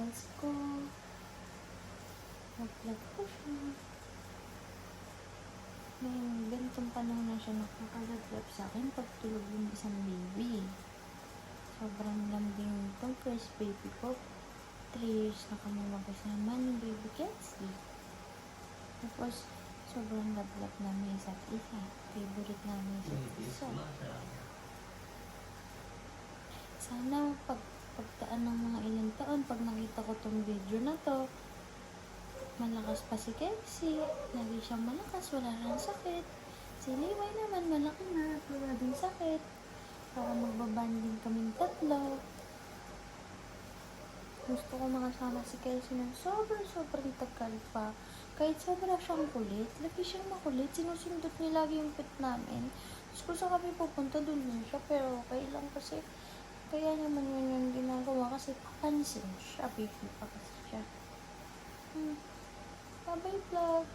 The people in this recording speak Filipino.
nails ko. Nag-vlog ko siya. Ngayon, ganitong panahon na siya nakakalaglap sa akin pagtulog yung isang baby. Sobrang lambing itong first baby ko. 3 years na kami magkasama ni baby Kensley. Tapos, sobrang lablap namin isa't isa. Favorite namin isa't isa. Sana pagtaan ng mga ilang taon, pag nakita ko tong video na to, malakas pa si Kenzie. Lagi siyang malakas, wala nang sakit. Si Liway naman, malaki na, wala din sakit. Para magbabanding kaming tatlo. Gusto ko makasama si Kenzie ng sobrang tagal pa. Kahit sobra siyang kulit, lagi siyang makulit. Sinusundot niya lagi yung pet namin. Tapos kung saan kami pupunta, dun din siya. Pero okay lang kasi, kaya naman yun yung ginagawa kasi papansin siya. Baby pa kasi siya. Bye-bye vlog.